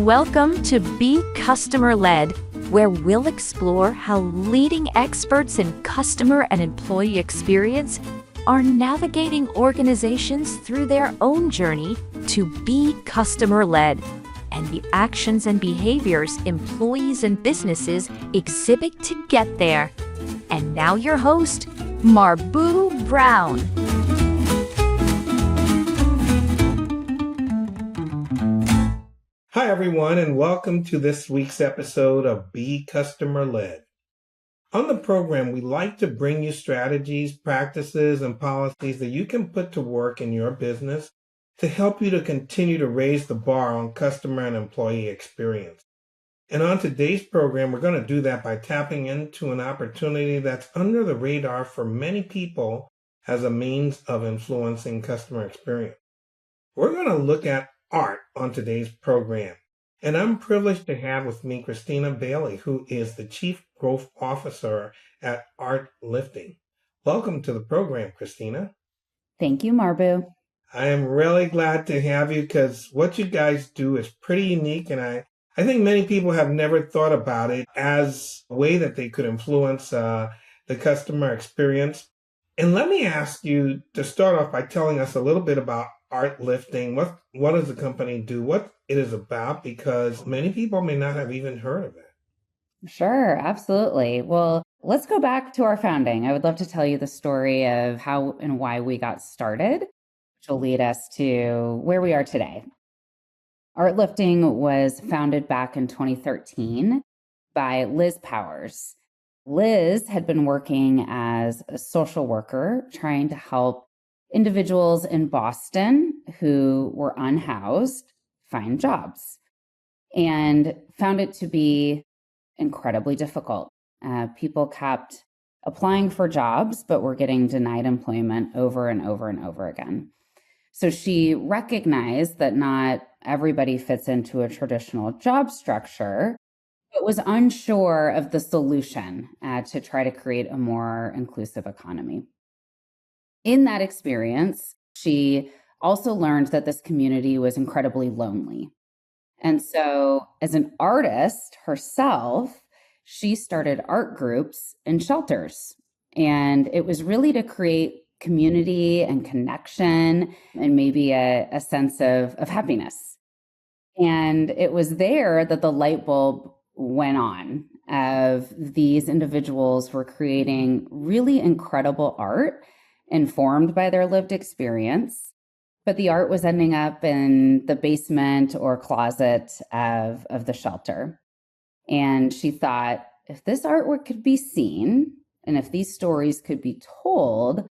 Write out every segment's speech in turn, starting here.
Welcome to Be Customer Led, where we'll explore how leading experts in customer and employee experience are navigating organizations through their own journey to be customer led, and the actions and behaviors employees and businesses exhibit to get there. And now your host, Marbu Brown. Hi, everyone, and welcome to this week's episode of Be Customer Led. On the program, we like to bring you strategies, practices, and policies that you can put to work in your business to help you to continue to raise the bar on customer and employee experience. And on today's program, we're going to do that by tapping into an opportunity that's under the radar for many people as a means of influencing customer experience. We're going to look at art on today's program. And I'm privileged to have with me Christina Bailey, who is the Chief Growth Officer at ArtLifting. Welcome to the program, Christina. Thank you, Marbu. I am really glad to have you because what you guys do is pretty unique, and I think many people have never thought about it as a way that they could influence the customer experience. And let me ask you to start off by telling us a little bit about ArtLifting. What does the company do? What it is about? Because many people may not have even heard of it. Sure, absolutely. Well, let's go back to our founding. I would love to tell you the story of how and why we got started, which will lead us to where we are today. ArtLifting was founded back in 2013 by Liz Powers. Liz had been working as a social worker trying to help individuals in Boston who were unhoused find jobs, and found it to be incredibly difficult. People kept applying for jobs, but were getting denied employment over and over and over again. So she recognized that not everybody fits into a traditional job structure, but was unsure of the solution to try to create a more inclusive economy. In that experience, she also learned that this community was incredibly lonely. And so as an artist herself, she started art groups in shelters. And it was really to create community and connection and maybe a sense of happiness. And it was there that the light bulb went on of these individuals were creating really incredible art informed by their lived experience, but the art was ending up in the basement or closet of the shelter. And she thought, if this artwork could be seen, and if these stories could be told,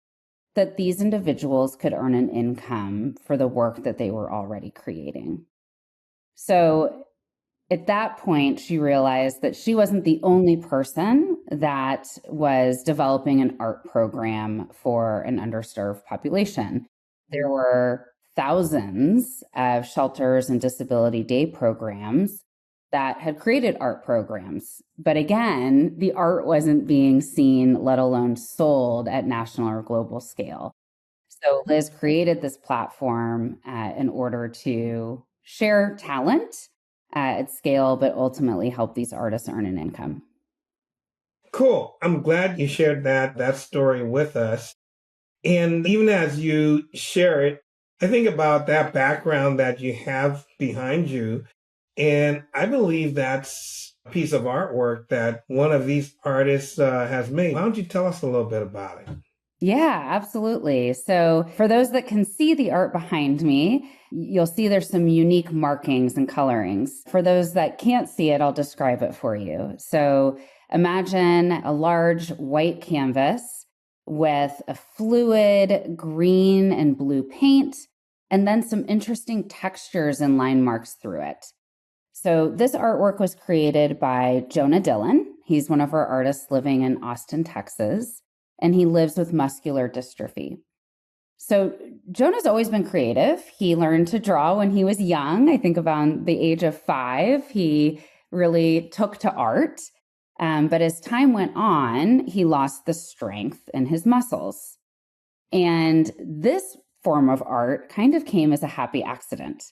that these individuals could earn an income for the work that they were already creating. So at that point, she realized that she wasn't the only person that was developing an art program for an underserved population. There were thousands of shelters and disability day programs that had created art programs. But again, the art wasn't being seen, let alone sold at national or global scale. So Liz created this platform in order to share talent at scale, but ultimately help these artists earn an income. Cool. I'm glad you shared that story with us. And even as you share it, I think about that background that you have behind you. And I believe that's a piece of artwork that one of these artists has made. Why don't you tell us a little bit about it? Yeah, absolutely. So for those that can see the art behind me, you'll see there's some unique markings and colorings. For those that can't see it, I'll describe it for you. So imagine a large white canvas with a fluid green and blue paint, and then some interesting textures and line marks through it. So this artwork was created by Jonah Dillon. He's one of our artists living in Austin, Texas, and he lives with muscular dystrophy. So Jonah's always been creative. He learned to draw when he was young. I think about the age of 5, he really took to art. But as time went on, he lost the strength in his muscles. And this form of art kind of came as a happy accident.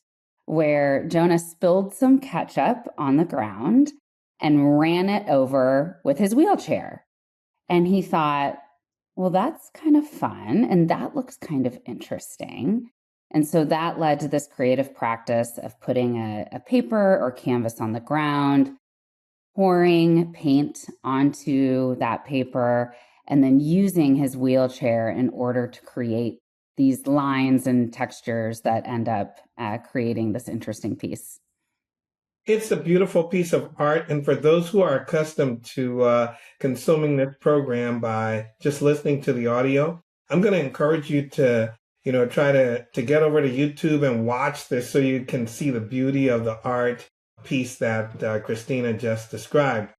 where Jonah spilled some ketchup on the ground and ran it over with his wheelchair. And he thought, well, that's kind of fun. And that looks kind of interesting. And so that led to this creative practice of putting a paper or canvas on the ground, pouring paint onto that paper, and then using his wheelchair in order to create these lines and textures that end up creating this interesting piece. It's a beautiful piece of art. And for those who are accustomed to consuming this program by just listening to the audio, I'm going to encourage you to, try to get over to YouTube and watch this so you can see the beauty of the art piece that Christina just described.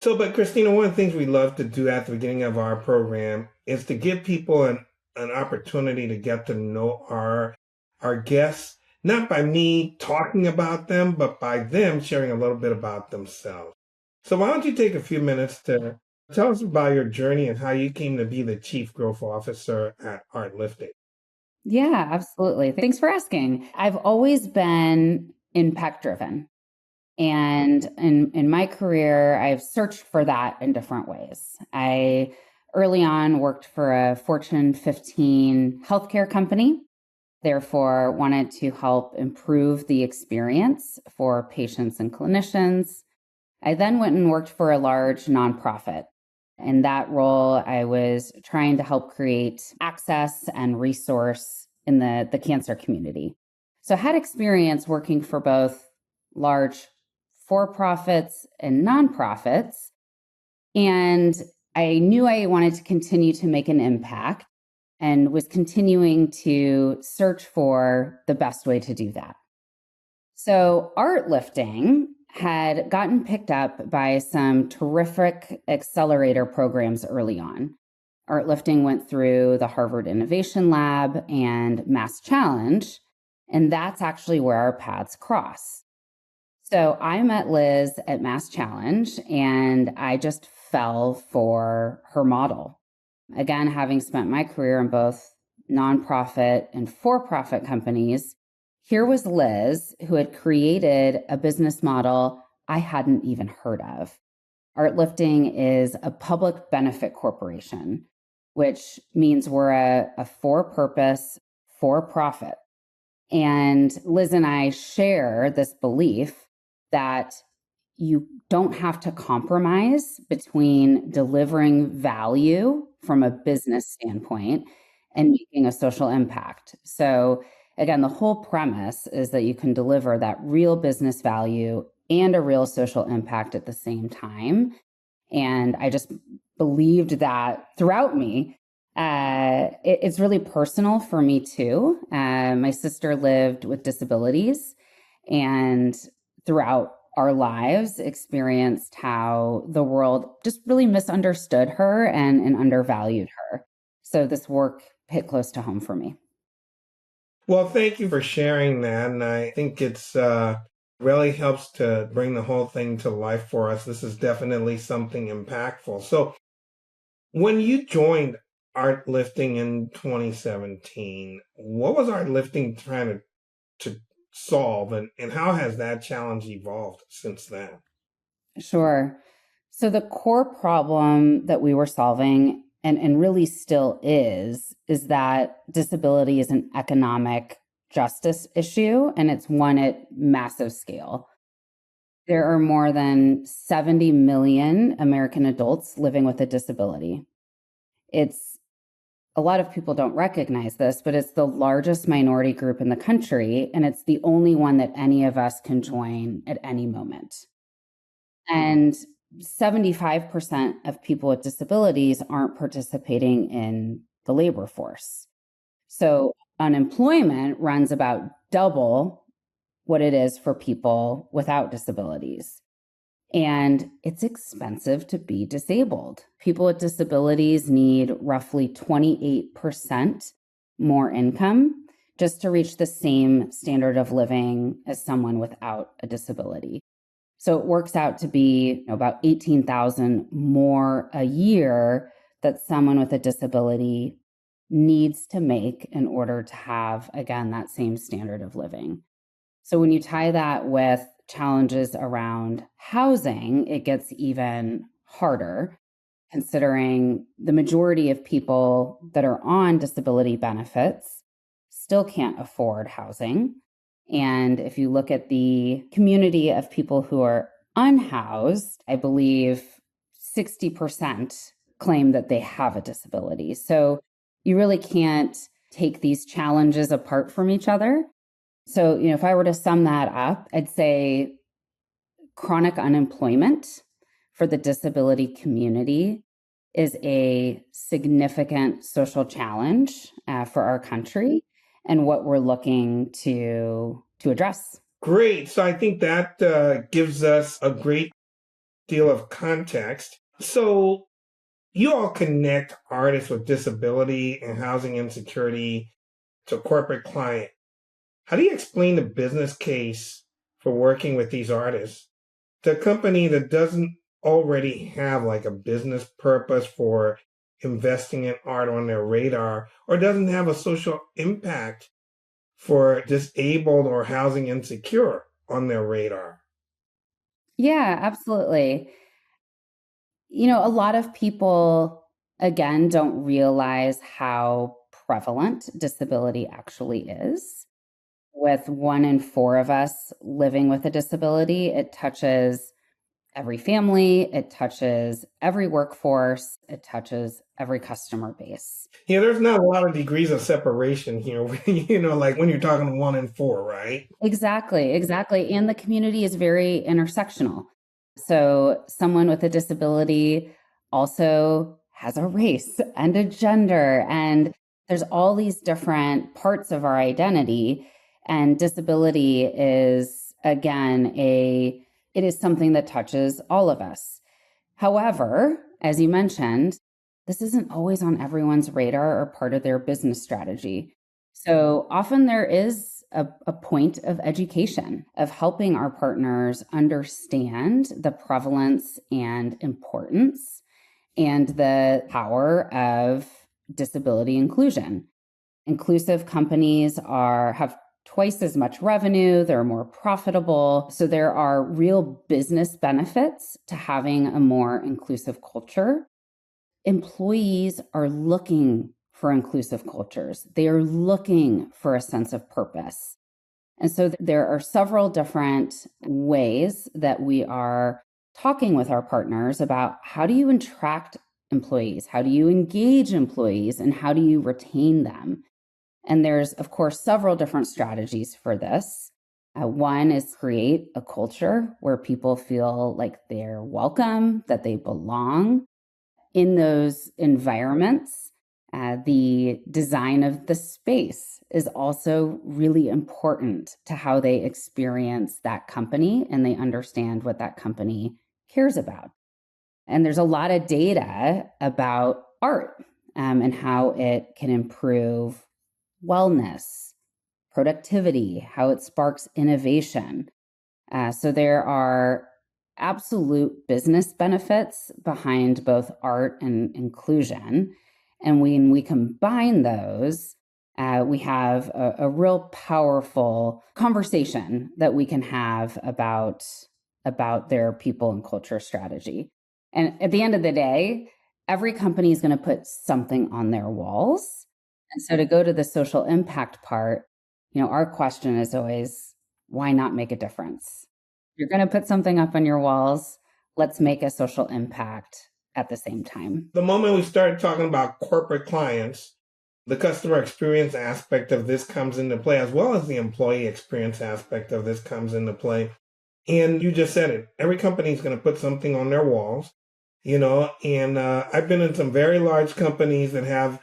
But Christina, one of the things we love to do at the beginning of our program is to give people an opportunity to get to know our guests, not by me talking about them, but by them sharing a little bit about themselves. So why don't you take a few minutes to tell us about your journey and how you came to be the Chief Growth Officer at ArtLifting? Yeah, absolutely. Thanks for asking. I've always been impact driven. And in my career, I've searched for that in different ways. I early on worked for a Fortune 15 healthcare company, therefore wanted to help improve the experience for patients and clinicians. I then went and worked for a large nonprofit. In that role, I was trying to help create access and resource in the cancer community. So I had experience working for both large for-profits and nonprofits. And I knew I wanted to continue to make an impact and was continuing to search for the best way to do that. So ArtLifting had gotten picked up by some terrific accelerator programs early on. ArtLifting went through the Harvard Innovation Lab and Mass Challenge, and that's actually where our paths cross. So I met Liz at Mass Challenge, and I just fell for her model. Again, having spent my career in both nonprofit and for-profit companies, here was Liz who had created a business model I hadn't even heard of. ArtLifting is a public benefit corporation, which means we're a for-purpose, for-profit. And Liz and I share this belief that you don't have to compromise between delivering value from a business standpoint and making a social impact. So again, the whole premise is that you can deliver that real business value and a real social impact at the same time. And I just believed that throughout me. It's really personal for me too. My sister lived with disabilities, and throughout our lives experienced how the world just really misunderstood her and undervalued her. So this work hit close to home for me. Well, thank you for sharing that. And I think it's really helps to bring the whole thing to life for us. This is definitely something impactful. So when you joined ArtLifting in 2017, what was ArtLifting trying to solve, and how has that challenge evolved since then? Sure. So the core problem that we were solving and really still is that disability is an economic justice issue, and it's one at massive scale. There are more than 70 million American adults living with a disability. It's a lot of people don't recognize this, but it's the largest minority group in the country, and it's the only one that any of us can join at any moment. And 75% of people with disabilities aren't participating in the labor force. So unemployment runs about double what it is for people without disabilities. And it's expensive to be disabled. People with disabilities need roughly 28% more income just to reach the same standard of living as someone without a disability. So it works out to be about 18,000 more a year that someone with a disability needs to make in order to have, again, that same standard of living. So when you tie that with challenges around housing, it gets even harder, considering the majority of people that are on disability benefits still can't afford housing. And if you look at the community of people who are unhoused, I believe 60% claim that they have a disability. So you really can't take these challenges apart from each other. So, if I were to sum that up, I'd say chronic unemployment for the disability community is a significant social challenge for our country and what we're looking to address. Great. So I think that gives us a great deal of context. So you all connect artists with disability and housing insecurity to corporate client. How do you explain the business case for working with these artists to a company that doesn't already have like a business purpose for investing in art on their radar or doesn't have a social impact for disabled or housing insecure on their radar? Yeah, absolutely. A lot of people, again, don't realize how prevalent disability actually is. With 1 in 4 of us living with a disability, it touches every family, it touches every workforce, it touches every customer base. Yeah, there's not a lot of degrees of separation here, like when you're talking 1 in 4, right? Exactly, exactly. And the community is very intersectional. So someone with a disability also has a race and a gender, and there's all these different parts of our identity. And disability is, again, it is something that touches all of us. However, as you mentioned, this isn't always on everyone's radar or part of their business strategy. So often there is a point of education, of helping our partners understand the prevalence and importance and the power of disability inclusion. Inclusive companies have twice as much revenue, they're more profitable. So there are real business benefits to having a more inclusive culture. Employees are looking for inclusive cultures. They are looking for a sense of purpose. And so there are several different ways that we are talking with our partners about how do you attract employees? How do you engage employees? And how do you retain them? And there's, of course, several different strategies for this. One is create a culture where people feel like they're welcome, that they belong in those environments. The design of the space is also really important to how they experience that company and they understand what that company cares about. And there's a lot of data about art and how it can improve wellness, productivity, how it sparks innovation. So there are absolute business benefits behind both art and inclusion. And when we combine those, we have a real powerful conversation that we can have about their people and culture strategy. And at the end of the day, every company is going to put something on their walls. And so to go to the social impact part, our question is always, why not make a difference? You're going to put something up on your walls. Let's make a social impact at the same time. The moment we started talking about corporate clients, the customer experience aspect of this comes into play, as well as the employee experience aspect of this comes into play. And you just said it. Every company is going to put something on their walls, and I've been in some very large companies that have,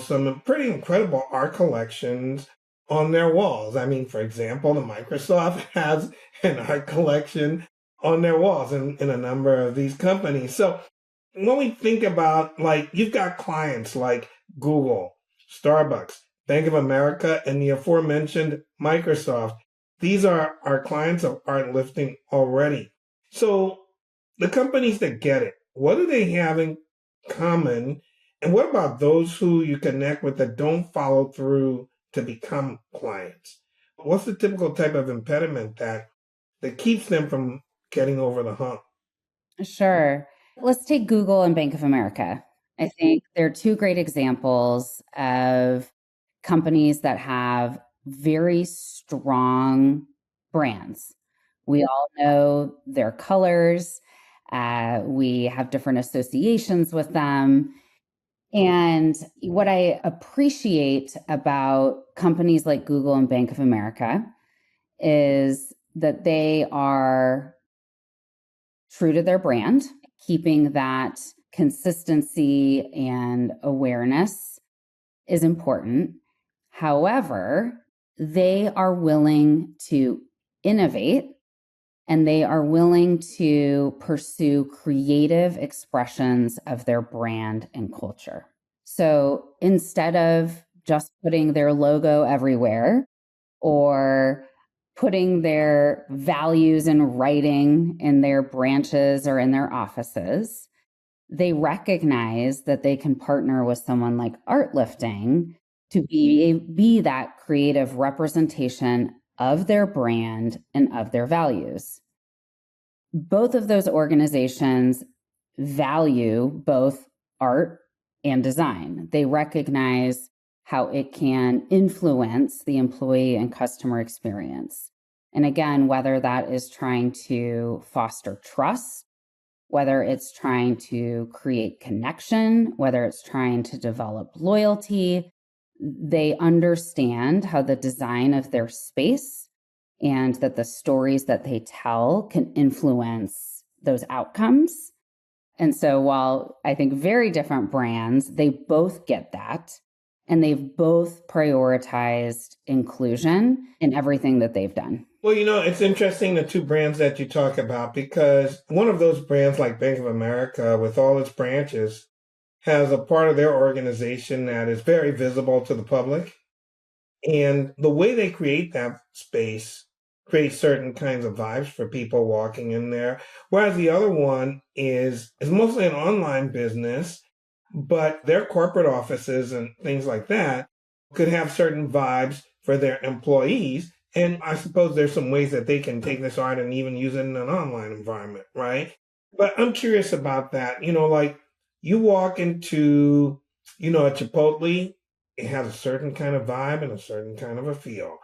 some pretty incredible art collections on their walls. I mean, for example, the Microsoft has an art collection on their walls in a number of these companies. So when we think about, like, you've got clients like Google, Starbucks, Bank of America, and the aforementioned Microsoft. These are our clients of ArtLifting already. So the companies that get it, what do they have in common? And what about those who you connect with that don't follow through to become clients? What's the typical type of impediment that keeps them from getting over the hump? Sure. Let's take Google and Bank of America. I think they're two great examples of companies that have very strong brands. We all know their colors. We have different associations with them. And what I appreciate about companies like Google and Bank of America is that they are true to their brand, keeping that consistency and awareness is important. However, they are willing to innovate and they are willing to pursue creative expressions of their brand and culture. So instead of just putting their logo everywhere or putting their values in writing in their branches or in their offices, they recognize that they can partner with someone like ArtLifting to be that creative representation of their brand and of their values. Both of those organizations value both art and design. They recognize how it can influence the employee and customer experience. And again, whether that is trying to foster trust, whether it's trying to create connection, whether it's trying to develop loyalty, they understand how the design of their space and that the stories that they tell can influence those outcomes. And so while I think very different brands, they both get that. And they've both prioritized inclusion in everything that they've done. Well, it's interesting, the two brands that you talk about, because one of those brands, like Bank of America, with all its branches, has a part of their organization that is very visible to the public. And the way they create that space creates certain kinds of vibes for people walking in there. Whereas the other one is mostly an online business, but their corporate offices and things like that could have certain vibes for their employees. And I suppose there's some ways that they can take this art and even use it in an online environment, right? But I'm curious about that. Like you walk into, a Chipotle, it has a certain kind of vibe and a certain kind of a feel.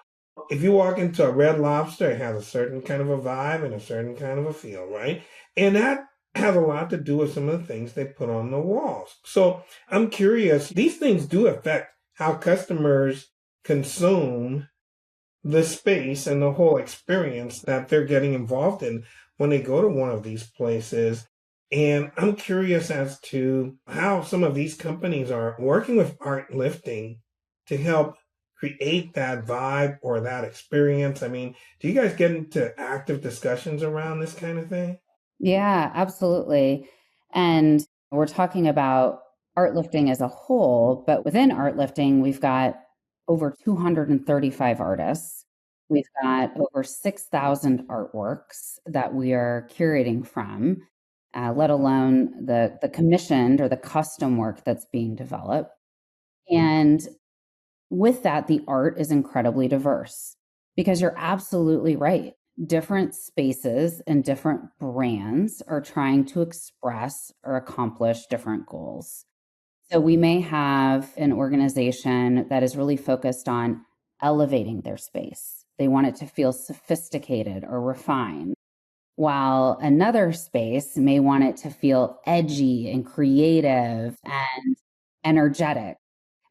If you walk into a Red Lobster, it has a certain kind of a vibe and a certain kind of a feel, right? And that has a lot to do with some of the things they put on the walls. So I'm curious, these things do affect how customers consume the space and the whole experience that they're getting involved in when they go to one of these places. And I'm curious as to how some of these companies are working with ArtLifting to help create that vibe or that experience. I mean, do you guys get into active discussions around this kind of thing? Yeah, absolutely. And we're talking about ArtLifting as a whole, but within ArtLifting, we've got over 235 artists. We've got over 6,000 artworks that we are curating from, let alone the commissioned or the custom work that's being developed. And with that, the art is incredibly diverse because you're absolutely right. Different spaces and different brands are trying to express or accomplish different goals. So we may have an organization that is really focused on elevating their space. They want it to feel sophisticated or refined, while another space may want it to feel edgy and creative and energetic.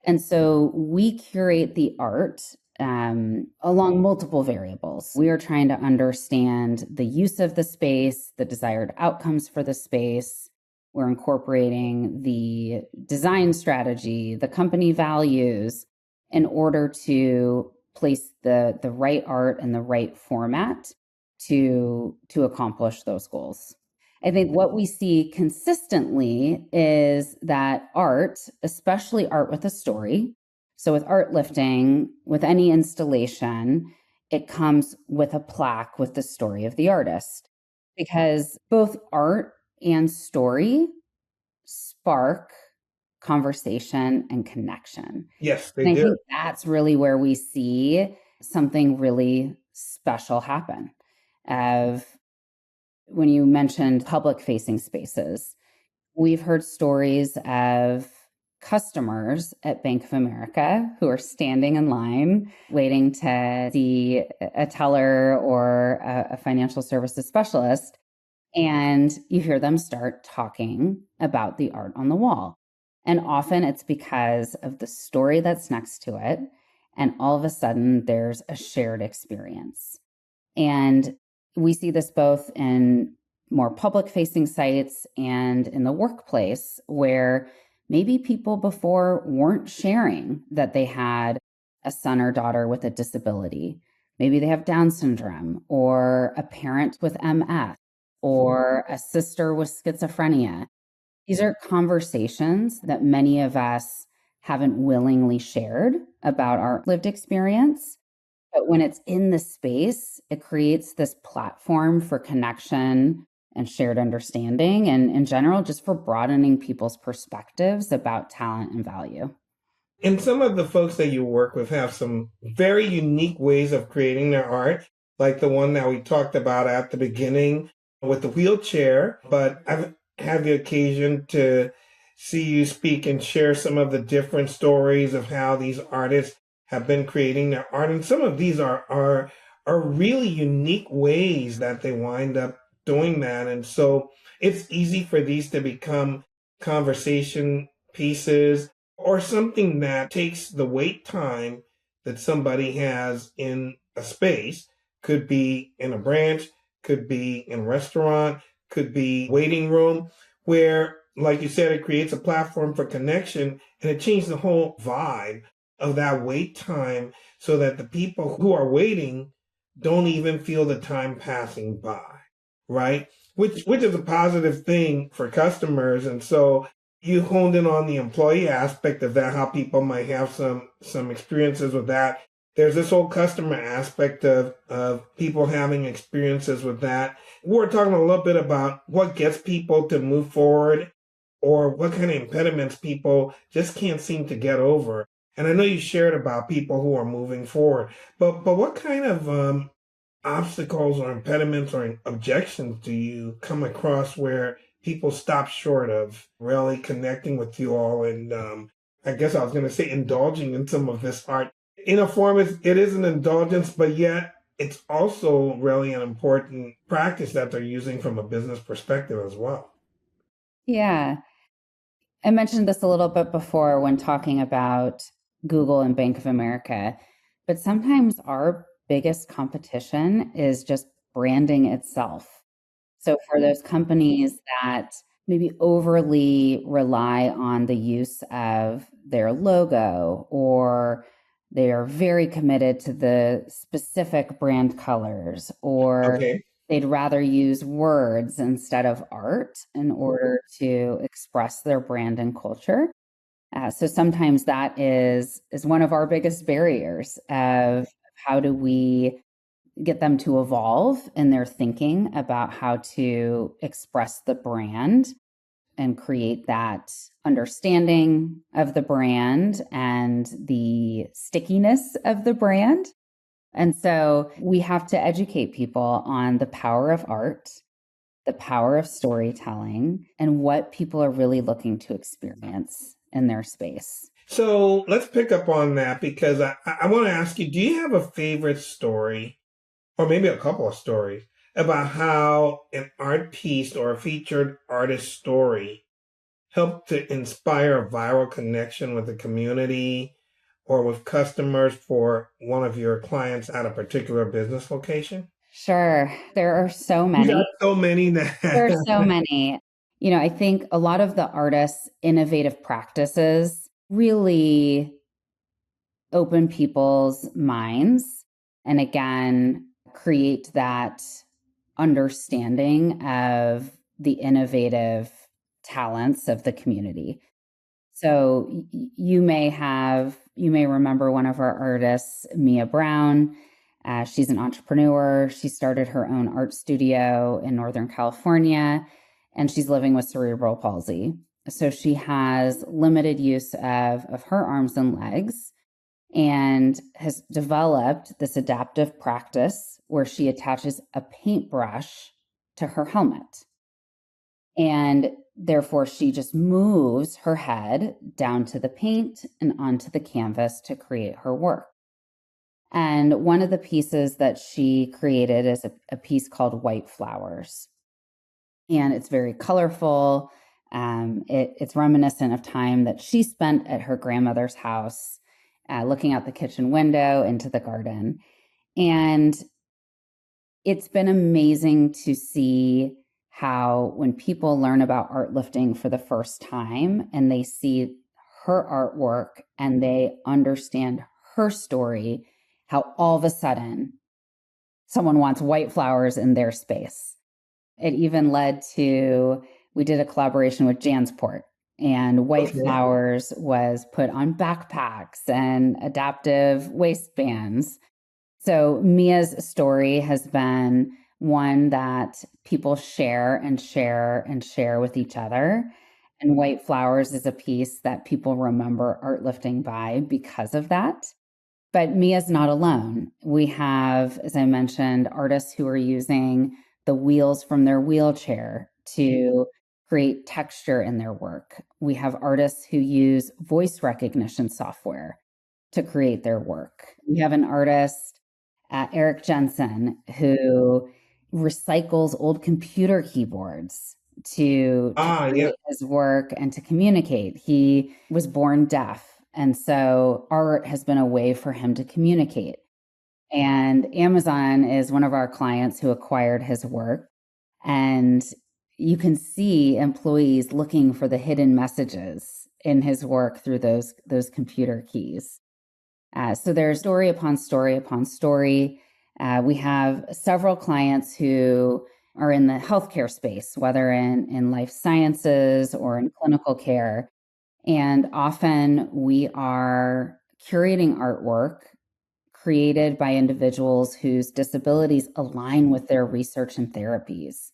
And so we curate the art along multiple variables. We are trying to understand the use of the space, the desired outcomes for the space. We're incorporating the design strategy, the company values in order to place the right art in the right format to accomplish those goals. I think what we see consistently is that art, especially art with a story, so with ArtLifting, with any installation, it comes with a plaque with the story of the artist, because both art and story spark conversation and connection. Yes, And they I do. think that's really where we see something really special happen. Of when you mentioned public facing spaces, we've heard stories of customers at Bank of America who are standing in line waiting to see a teller or a financial services specialist. And you hear them start talking about the art on the wall. And often it's because of the story that's next to it. And all of a sudden, there's a shared experience. And we see this both in more public facing sites and in the workplace, where maybe people before weren't sharing that they had a son or daughter with a disability. Maybe they have Down syndrome, or a parent with MS, or a sister with schizophrenia. These are conversations that many of us haven't willingly shared about our lived experience. But when it's in the space, it creates this platform for connection and shared understanding, and in general, just for broadening people's perspectives about talent and value. And some of the folks that you work with have some very unique ways of creating their art, like the one that we talked about at the beginning with the wheelchair. But I've had the occasion to see you speak and share some of the different stories of how these artists have been creating their art. And some of these are really unique ways that they wind up doing that. And so it's easy for these to become conversation pieces or something that takes the wait time that somebody has in a space. Could be in a branch, could be in a restaurant, could be waiting room, where, like you said, it creates a platform for connection, and it changed the whole vibe of that wait time, so that the people who are waiting don't even feel the time passing by, right? Which is a positive thing for customers. And so you honed in on the employee aspect of that, how people might have some experiences with that. There's this whole customer aspect of people having experiences with that. We're talking a little bit about what gets people to move forward, or what kind of impediments people just can't seem to get over. And I know you shared about people who are moving forward, but what kind of obstacles or impediments or objections do you come across where people stop short of really connecting with you all? And I guess I was going to say indulging in some of this art. In a form, it is an indulgence, but yet it's also really an important practice that they're using from a business perspective as well. Yeah. I mentioned this a little bit before when talking about Google and Bank of America, but sometimes our biggest competition is just branding itself. So for those companies that maybe overly rely on the use of their logo, or they are very committed to the specific brand colors, or Okay. they'd rather use words instead of art in order to express their brand and culture. So sometimes that is one of our biggest barriers of how do we get them to evolve in their thinking about how to express the brand and create that understanding of the brand and the stickiness of the brand. And so we have to educate people on the power of art, the power of storytelling, and what people are really looking to experience in their space. So let's pick up on that, because I want to ask you, do you have a favorite story, or maybe a couple of stories, about how an art piece or a featured artist story helped to inspire a viral connection with the community or with customers for one of your clients at a particular business location? Sure. There are so You got many. so many There are so that. many. I think a lot of the artists' innovative practices really open people's minds and, again, create that understanding of the innovative talents of the community. So you may remember one of our artists, Mia Brown. She's an entrepreneur. She started her own art studio in Northern California, and she's living with cerebral palsy. So she has limited use of her arms and legs. and has developed this adaptive practice where she attaches a paintbrush to her helmet. And therefore, she just moves her head down to the paint and onto the canvas to create her work. And one of the pieces that she created is a piece called White Flowers. And it's very colorful. It's reminiscent of time that she spent at her grandmother's house, looking out the kitchen window into the garden. And it's been amazing to see how when people learn about ArtLifting for the first time and they see her artwork and they understand her story, how all of a sudden someone wants white flowers in their space. It even led to, we did a collaboration with Jansport, and white flowers was put on backpacks and adaptive waistbands. So Mia's story has been one that people share and share and share with each other. And White Flowers is a piece that people remember ArtLifting by because of that. But Mia's not alone. We have, as I mentioned, artists who are using the wheels from their wheelchair to create texture in their work. We have artists who use voice recognition software to create their work. We have an artist, Eric Jensen, who recycles old computer keyboards to create his work and to communicate. He was born deaf, and so art has been a way for him to communicate. And Amazon is one of our clients who acquired his work. And you can see employees looking for the hidden messages in his work through those computer keys. So there's story upon story upon story. We have several clients who are in the healthcare space, whether in life sciences or in clinical care. And often we are curating artwork created by individuals whose disabilities align with their research and therapies.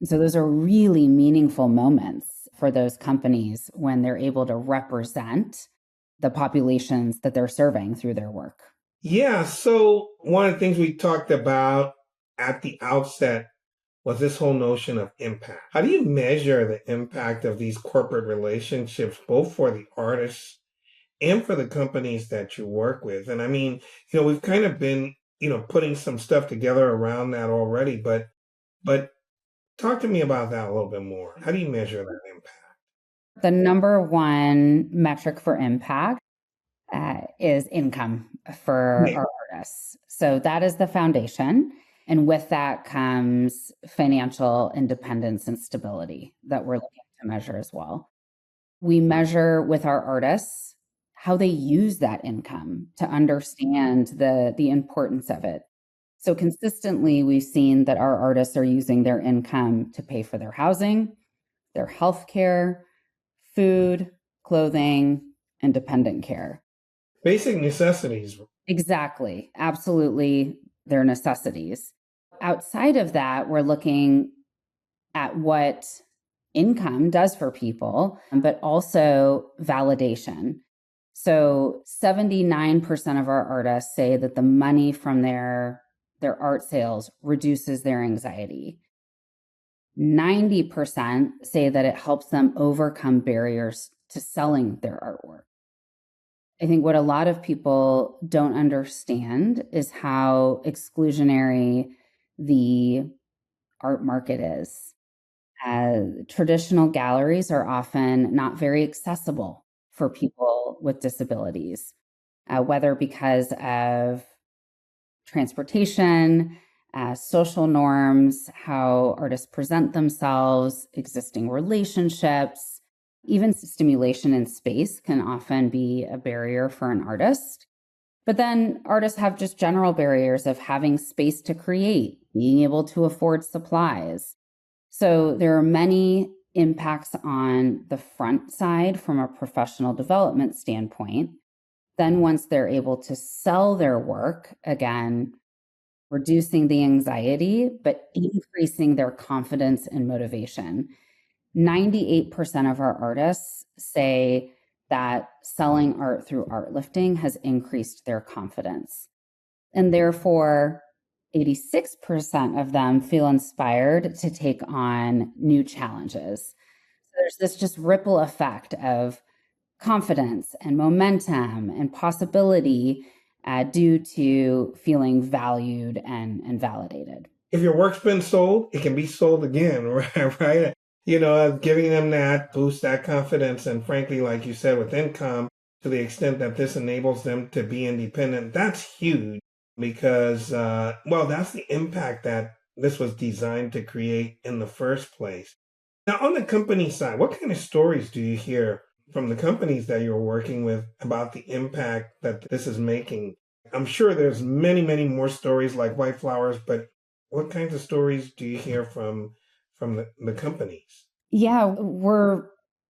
And so those are really meaningful moments for those companies when they're able to represent the populations that they're serving through their work. Yeah. So one of the things we talked about at the outset was this whole notion of impact. How do you measure the impact of these corporate relationships, both for the artists and for the companies that you work with? And I mean, we've kind of been, putting some stuff together around that already, but talk to me about that a little bit more. How do you measure that impact? The number one metric for impact is income for our artists. So that is the foundation. And with that comes financial independence and stability that we're looking to measure as well. We measure with our artists how they use that income to understand the importance of it. So consistently, we've seen that our artists are using their income to pay for their housing, their health care, food, clothing, and dependent care. Basic necessities. Exactly. Absolutely. They're necessities. Outside of that, we're looking at what income does for people, but also validation. So 79% of our artists say that the money from their art sales reduces their anxiety. 90% say that it helps them overcome barriers to selling their artwork. I think what a lot of people don't understand is how exclusionary the art market is. Traditional galleries are often not very accessible for people with disabilities, whether because of transportation, social norms, how artists present themselves, existing relationships. Even stimulation in space can often be a barrier for an artist. But then artists have just general barriers of having space to create, being able to afford supplies. So there are many impacts on the front side from a professional development standpoint. Then once they're able to sell their work, again, reducing the anxiety, but increasing their confidence and motivation. 98% of our artists say that selling art through ArtLifting has increased their confidence. And therefore, 86% of them feel inspired to take on new challenges. So there's this just ripple effect of confidence and momentum and possibility due to feeling valued and validated. If your work's been sold, it can be sold again, right? Giving them that boost, that confidence, and frankly, like you said, with income, to the extent that this enables them to be independent, that's huge because, that's the impact that this was designed to create in the first place. Now, on the company side, what kind of stories do you hear from the companies that you're working with about the impact that this is making? I'm sure there's many, many more stories like white flowers, but what kinds of stories do you hear from the companies? Yeah, we're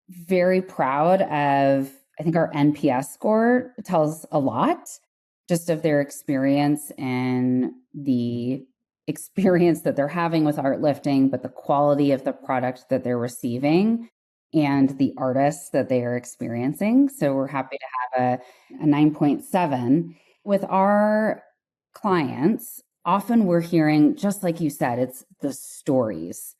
very proud of, I think our NPS score tells a lot just of their experience and the experience that they're having with ArtLifting, but the quality of the product that they're receiving and the artists that they are experiencing. So we're happy to have a 9.7. With our clients, often we're hearing, just like you said, it's the stories.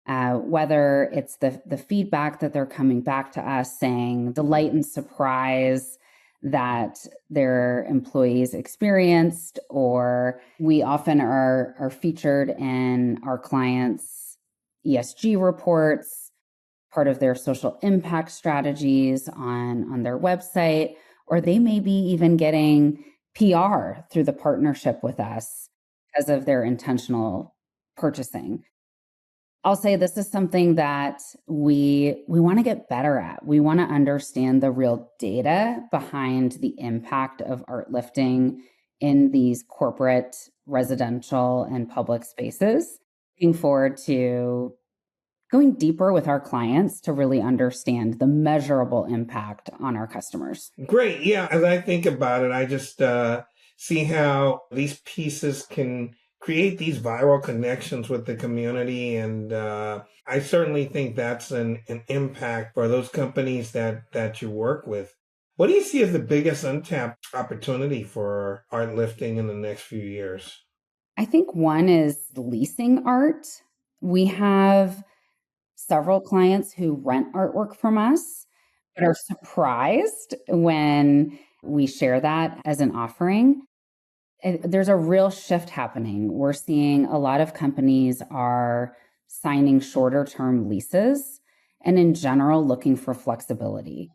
Whether it's the feedback that they're coming back to us saying delight and surprise that their employees experienced, or we often are featured in our clients' ESG reports, part of their social impact strategies on their website, or they may be even getting PR through the partnership with us because of their intentional purchasing. I'll say this is something that we want to get better at. We want to understand the real data behind the impact of ArtLifting in these corporate, residential, and public spaces. Looking forward to going deeper with our clients to really understand the measurable impact on our customers. Great. Yeah. As I think about it, I just see how these pieces can create these viral connections with the community. And I certainly think that's an impact for those companies that you work with. What do you see as the biggest untapped opportunity for art lifting in the next few years? I think one is leasing art. We have several clients who rent artwork from us, but are surprised when we share that as an offering. There's a real shift happening. We're seeing a lot of companies are signing shorter term leases and in general looking for flexibility.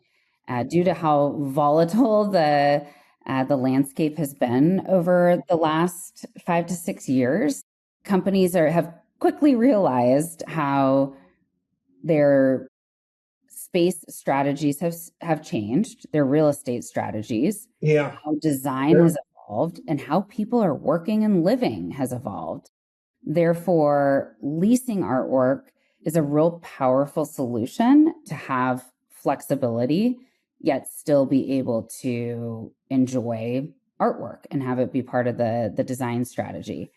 Due to how volatile the landscape has been over the last 5 to 6 years, companies have quickly realized how their space strategies have changed, their real estate strategies, Yeah. how design has evolved, and how people are working and living has evolved. Therefore, leasing artwork is a real powerful solution to have flexibility, yet still be able to enjoy artwork and have it be part of the design strategy.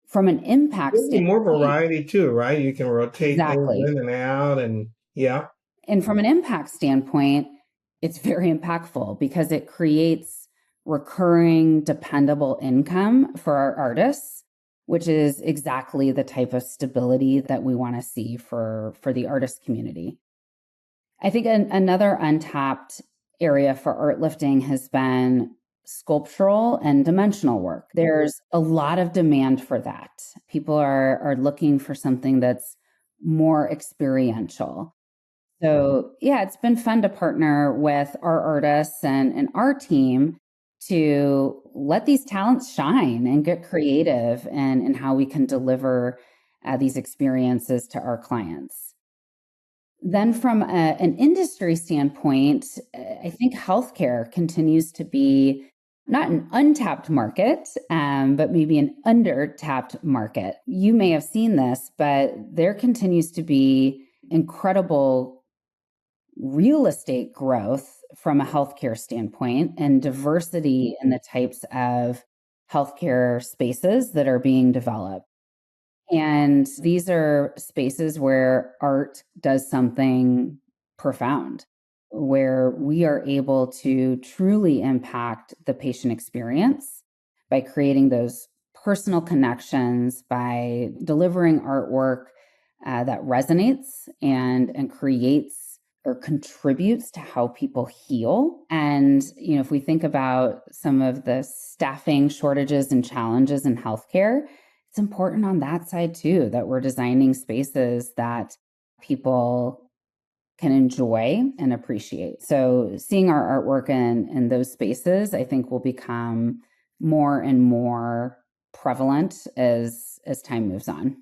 From an impact Really more standpoint, variety too, right? You can rotate things exactly. in and out and yeah. And from an impact standpoint, it's very impactful because it creates recurring, dependable income for our artists, which is exactly the type of stability that we want to see for the artist community. I think another untapped area for art lifting has been sculptural and dimensional work. There's a lot of demand for that. People are looking for something that's more experiential. So, yeah, it's been fun to partner with our artists and our team to let these talents shine and get creative and how we can deliver these experiences to our clients. Then, from an industry standpoint, I think healthcare continues to be not an untapped market, but maybe an under-tapped market. You may have seen this, but there continues to be incredible real estate growth from a healthcare standpoint and diversity in the types of healthcare spaces that are being developed. And these are spaces where art does something profound. where we are able to truly impact the patient experience by creating those personal connections, by delivering artwork that resonates and creates or contributes to how people heal. And, if we think about some of the staffing shortages and challenges in healthcare, it's important on that side too, that we're designing spaces that people can enjoy and appreciate. So seeing our artwork in those spaces, I think will become more and more prevalent as time moves on.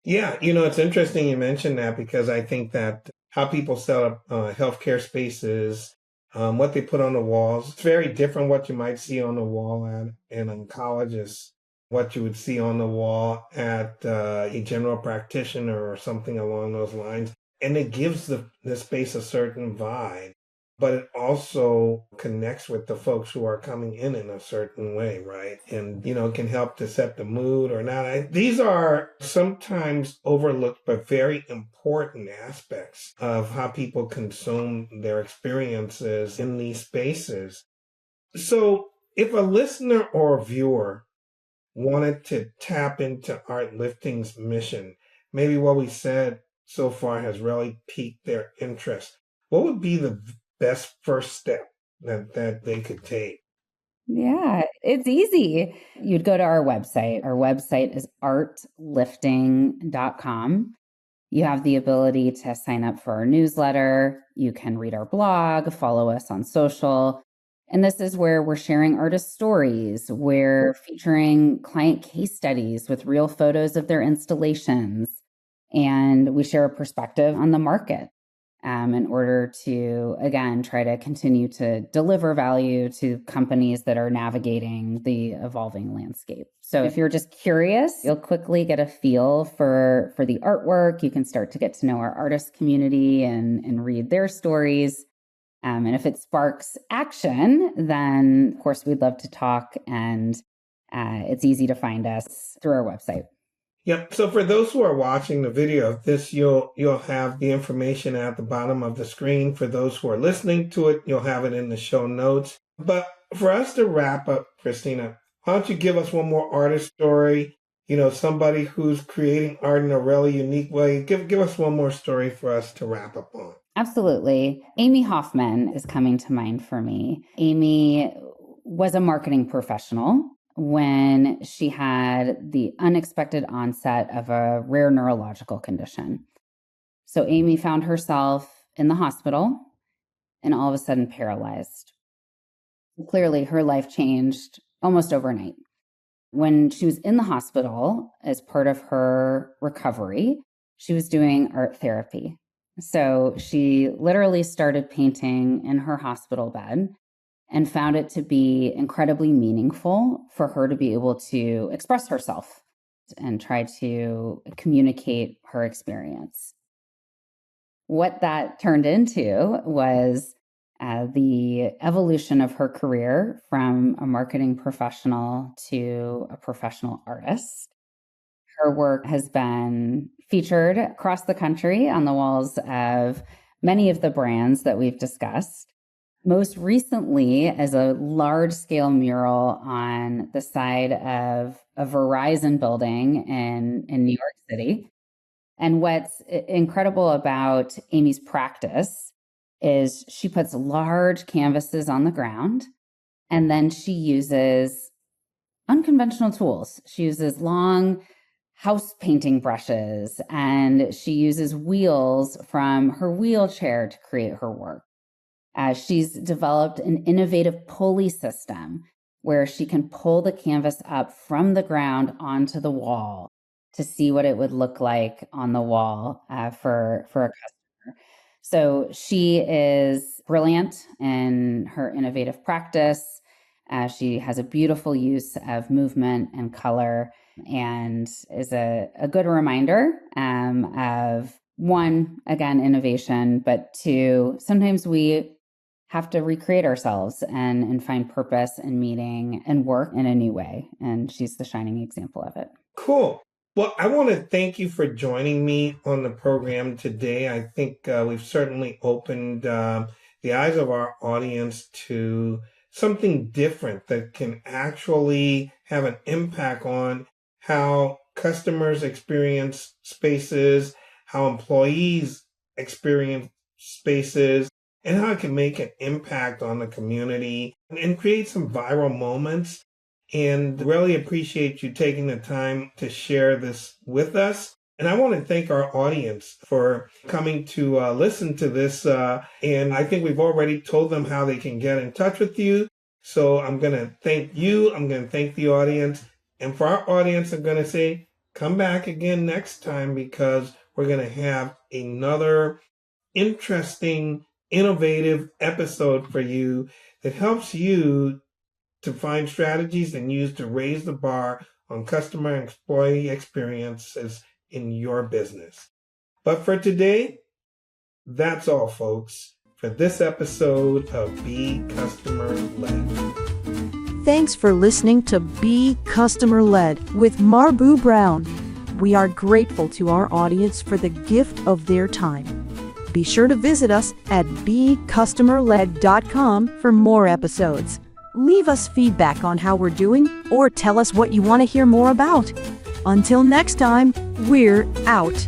Yeah, it's interesting you mentioned that because I think that how people set up healthcare spaces, what they put on the walls, it's very different what you might see on the wall at an oncologist, what you would see on the wall at a general practitioner or something along those lines. And it gives the space a certain vibe, but it also connects with the folks who are coming in a certain way, right? And, can help to set the mood or not. These are sometimes overlooked, but very important aspects of how people consume their experiences in these spaces. So if a listener or a viewer wanted to tap into ArtLifting's mission, maybe what we said so far has really piqued their interest, what would be the best first step that they could take? Yeah, it's easy. You'd go to our website. Our website is artlifting.com. You have the ability to sign up for our newsletter. You can read our blog, follow us on social. And this is where we're sharing artist stories. We're featuring client case studies with real photos of their installations. And we share a perspective on the market in order to, again, try to continue to deliver value to companies that are navigating the evolving landscape. So if you're just curious, you'll quickly get a feel for the artwork. You can start to get to know our artist community and read their stories. And if it sparks action, then of course we'd love to talk, and it's easy to find us through our website. Yep. So for those who are watching the video of this, you'll have the information at the bottom of the screen. For those who are listening to it, you'll have it in the show notes. But for us to wrap up, Christina, why don't you give us one more artist story? Somebody who's creating art in a really unique way. Give us one more story for us to wrap up on. Absolutely. Amy Hoffman is coming to mind for me. Amy was a marketing professional when she had the unexpected onset of a rare neurological condition. So Amy found herself in the hospital and all of a sudden paralyzed. Clearly, her life changed almost overnight. When she was in the hospital as part of her recovery, she was doing art therapy. So she literally started painting in her hospital bed and found it to be incredibly meaningful for her to be able to express herself and try to communicate her experience. What that turned into was the evolution of her career from a marketing professional to a professional artist. Her work has been featured across the country on the walls of many of the brands that we've discussed. Most recently, as a large-scale mural on the side of a Verizon building in New York City. And what's incredible about Amy's practice is she puts large canvases on the ground, and then she uses unconventional tools. She uses long house painting brushes, and she uses wheels from her wheelchair to create her work. She's developed an innovative pulley system where she can pull the canvas up from the ground onto the wall to see what it would look like on the wall for a customer. So she is brilliant in her innovative practice. She has a beautiful use of movement and color, and is a good reminder of, one, again, innovation, but two, sometimes we have to recreate ourselves and find purpose and meaning and work in a new way. And she's the shining example of it. Cool. Well, I want to thank you for joining me on the program today. I think we've certainly opened the eyes of our audience to something different that can actually have an impact on how customers experience spaces, how employees experience spaces, and how it can make an impact on the community and create some viral moments. And really appreciate you taking the time to share this with us. And I want to thank our audience for coming to listen to this. And I think we've already told them how they can get in touch with you. So I'm going to thank you. I'm going to thank the audience. And for our audience, I'm going to say, come back again next time, because we're going to have another interesting, innovative episode for you that helps you to find strategies and use to raise the bar on customer and employee experiences in your business. But for today, that's all, folks, for this episode of Be Customer Led. Thanks for listening to Be Customer Led with Marbu Brown. We are grateful to our audience for the gift of their time. Be sure to visit us at becustomerled.com for more episodes. Leave us feedback on how we're doing, or tell us what you want to hear more about. Until next time, we're out.